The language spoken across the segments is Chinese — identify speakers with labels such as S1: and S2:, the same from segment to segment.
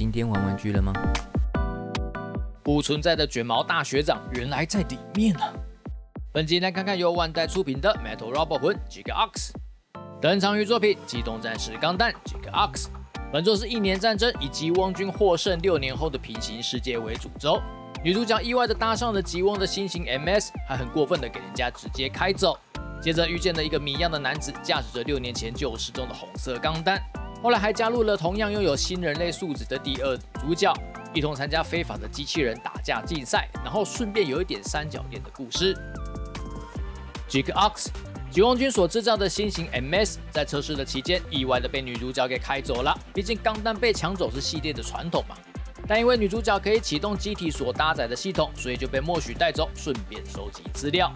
S1: 今天玩玩具了嗎？
S2: 不存在的卷毛大學長原來在裡面啊！本集來看看由万代出品的 Metal Robot 魂 GIGA-ARX 登场于作品《機動戰士鋼彈 GIGA-ARX》。本作是1年戰爭以吉翁軍獲勝6年後的平行世界為主軸。女主角意外的搭上了吉翁的新型 MS， 還很過分的給人家直接開走。接着遇見了一個謎樣的男子，駕駛着6年前就失蹤的紅色鋼彈。後來還加入了同樣擁有新人類素質的第二主角，一同參加非法的機器人打架競賽，然後順便有一點三角戀的故事。GIGA-ARX 吉翁軍所製造的新型 MS 在測試的期間，意外的被女主角給開走了。畢竟鋼彈被搶走是系列的傳統嘛。但因為女主角可以啟動機體所搭載的系統，所以就被默許帶走，順便收集資料。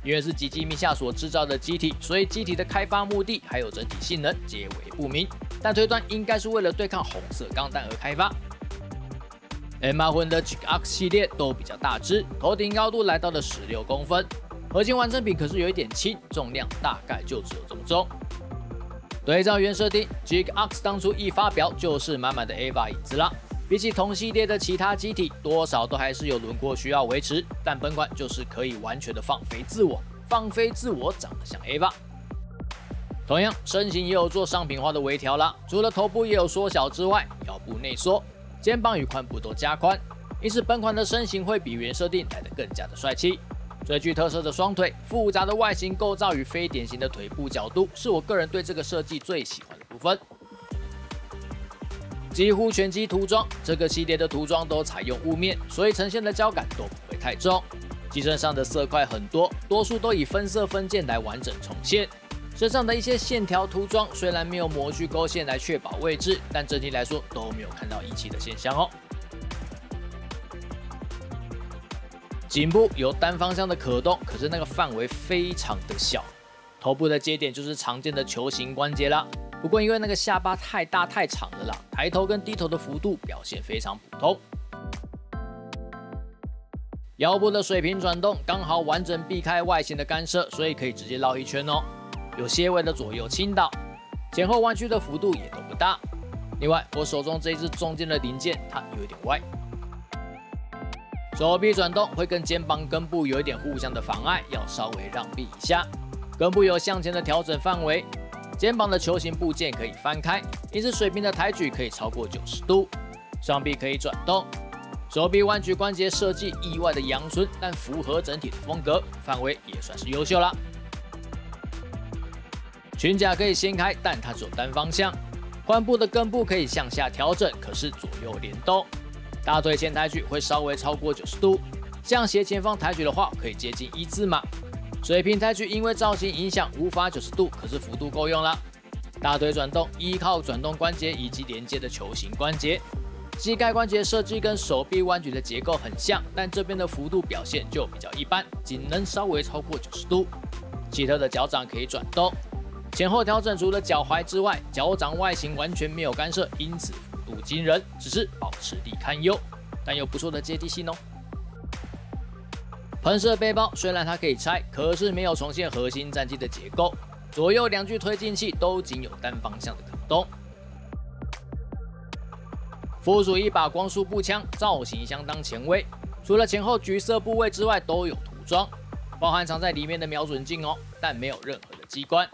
S2: 因為是吉基米夏所製造的機體，所以機體的開發目的還有整體性能皆為不明，但推斷應該是為了對抗紅色鋼彈而開發。MR 魂的 GIGA-ARX 系列都比較大只，頭頂高度來到了16公分，合金完成品可是有一點輕，重量大概就只有這麼重。對照原設定 ，GIGA-ARX 當初一發表就是滿滿的 EVA 影子啦。比起同系列的其他機體，多少都還是有輪廓需要維持，但本款就是可以完全的放飛自我，放飛自我長得像 EVA。同樣，身形也有做商品化的微調啦，除了頭部也有縮小之外，腰部內縮，肩膀與髖部都加寬，因此本款的身形會比原設定來得更加的帥氣。最具特色的雙腿，複雜的外形構造與非典型的腿部角度，是我個人對這個設計最喜歡的部分。幾乎全機塗裝，這個系列的塗裝都採用霧面，所以呈現的膠感都不會太重。機身上的色塊很多，多數都以分色分件來完整重現。身上的一些線條塗裝雖然沒有模具勾線來確保位置，但整體來說都沒有看到遺棄的現象哦。頸部有單方向的可動，可是那個範圍非常的小。頭部的接點就是常見的球形關節啦。不過因為那個下巴太大太長了啦，抬頭跟低頭的幅度表現非常普通。腰部的水平轉動剛好完整避開外形的干涉，所以可以直接繞一圈哦。有些微的左右傾倒，前後彎曲的幅度也都不大。另外，我手中這一只中間的零件它有一點歪，手臂轉動會跟肩膀根部有一點互相的妨礙，要稍微讓避一下。根部有向前的調整範圍。肩膀的球形部件可以翻開，因此水平的抬舉可以超過90度。雙臂可以轉動，手臂彎曲關節設計意外的陽春，但符合整體的風格，範圍也算是優秀啦。裙甲可以掀開，但它只有單方向。髖部的根部可以向下調整，可是左右聯動。大腿前抬舉會稍微超過90度，向斜前方抬舉的話，可以接近1字馬。水平抬舉因為造型影響無法90度，可是幅度夠用啦。大腿轉動依靠轉動關節以及連接的球形關節。膝蓋關節設計跟手臂彎舉的結構很像，但這邊的幅度表現就比較一般，僅能稍微超過90度。奇特的腳掌可以轉動，前後調整除了腳踝之外，腳掌外形完全沒有干涉，因此幅度驚人，只是保持力堪憂，但有不錯的接地性哦。噴射背包雖然它可以拆，可是沒有重現核心戰機的結構。左右兩具推進器都僅有單方向的可動。附屬一把光束步槍，造型相當前衛，除了前後橘色部位之外都有塗裝，包含藏在裡面的瞄準鏡哦，但沒有任何的機關，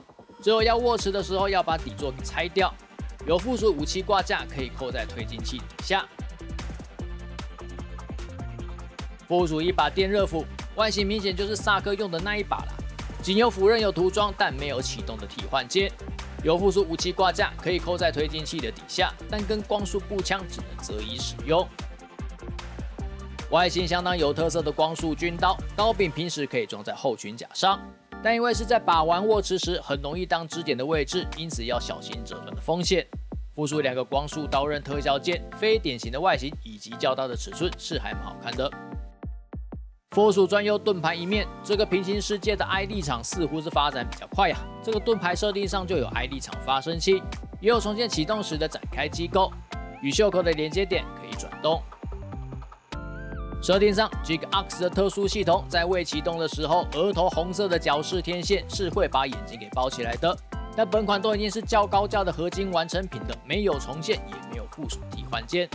S2: 只有要握持的時候要把底座給拆掉。有附屬武器掛架，可以扣在推進器底下。附屬一把電熱斧。外形明顯就是薩克用的那一把啦，僅有輔刃有塗裝，但沒有啟動的替換鍵。有附屬武器掛架，可以扣在推進器的底下，但跟光束步槍只能擇一使用。外形相當有特色的光束軍刀，刀柄平時可以装在後裙甲上，但因為是在把玩握持時很容易當支點的位置，因此要小心折斷的風險。附屬2個光束刀刃特效鍵，非典型的外形以及較大的尺寸是還蠻好看的。附屬專用盾牌一面，這個平行世界的 I 立場似乎是發展比較快呀。這個盾牌設定上就有 I 立場發生器，也有重建啟動時的展開機構，與袖口的連接點可以轉動。設定上 ，GIGA-ARX 的特殊系統在未啟動的時候，額頭紅色的角飾天線是會把眼睛給包起來的。但本款都已經是較高價的合金完成品了，沒有重現，也沒有附屬替換鍵。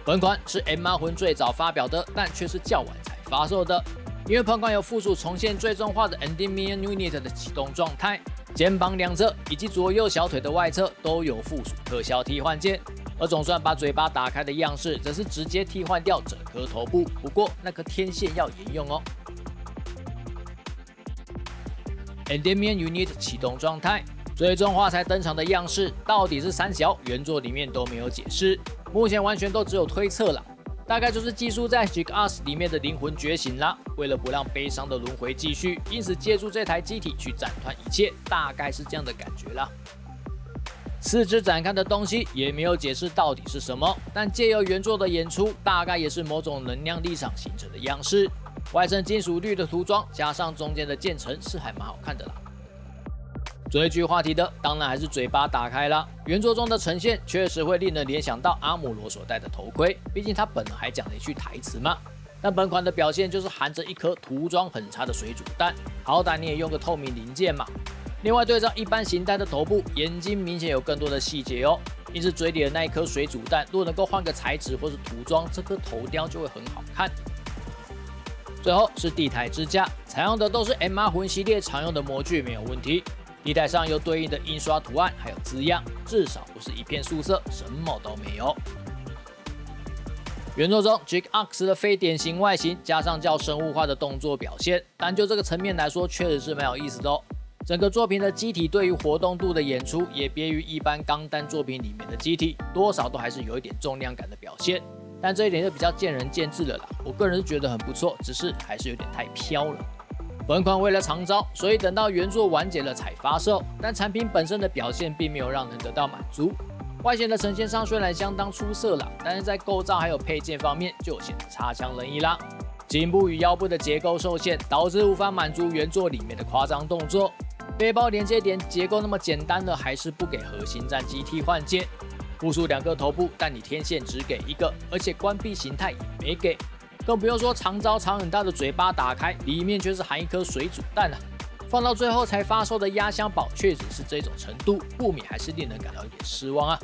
S2: 本款是 Emma 魂最早發表的，但卻是較晚才發售的。因為本款有附屬重現最終化的 Endymion Unit 的啟動狀態，肩膀兩側以及左右小腿的外側都有附屬特效替換鍵。而總算把嘴巴打開的樣式，則是直接替換掉整顆頭部，不過那顆天線要沿用哦。Endymion Unit 啟動狀態，最終化才登場的樣式到底是三小，原作裡面都沒有解釋，目前完全都只有推測啦。大概就是寄宿在 Jig-Us 裡面的靈魂覺醒啦，為了不讓悲傷的輪迴繼續，因此借助這台機體去斬斷一切，大概是這樣的感覺啦。四肢展開的東西也沒有解釋到底是什麼，但借由原作的演出，大概也是某種能量立場形成的樣式。外層金屬綠的塗裝，加上中間的漸層，是還蠻好看的啦。最具話題的當然還是嘴巴打開啦。原作中的呈現確實會令人聯想到阿姆羅所戴的頭盔，畢竟他本人還講了一句台詞嘛。但本款的表現就是含着一顆塗裝很差的水煮蛋，好歹你也用個透明零件嘛。另外對照一般形態的頭部，眼睛明顯有更多的細節哦，因此嘴裡的那一顆水煮蛋，如果能夠換個材質或是塗裝，這顆頭雕就會很好看。最後是地台支架，採用的都是 Emma 魂系列常用的模具，沒有問題。地台上有對應的印刷圖案，還有字樣，至少不是一片素色，什麼都沒有。原作中 Jig-Us 的非典型外形，加上較生物化的動作表現，但就這個層面來說，確實是蠻有意思的哦。整個作品的機體對於活動度的演出，也別於一般鋼彈作品裡面的機體，多少都還是有一點重量感的表現。但這一點就比較見仁見智了啦。我個人是覺得很不錯，只是還是有點太飄了。本款為了長招，所以等到原作完結了才發售，但產品本身的表現並沒有讓人得到滿足。外顯的呈現上雖然相當出色啦，但是在構造還有配件方面就顯得差強人意啦。頸部與腰部的結構受限，導致無法滿足原作裡面的誇張動作。背包連接點結構那麼簡單的，還是不給核心戰機替換件。附屬兩個頭部，但你天線只給一個，而且關閉形態也沒給。更不用說長招長很大的嘴巴打開，裡面卻是含一顆水煮蛋啊！放到最後才發售的壓箱寶，確實是這種程度，不免還是令人感到有點失望啊。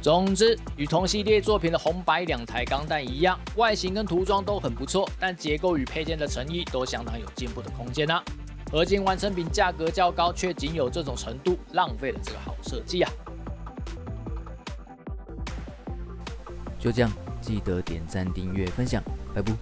S2: 總之，與同系列作品的紅白兩台鋼彈一樣，外形跟塗裝都很不錯，但結構與配件的誠意都相當有進步的空間啊。合金完成品價格較高，卻僅有這種程度，浪費了這個好設計啊！
S1: 就這樣，記得點讚、訂閱、分享，拜拜。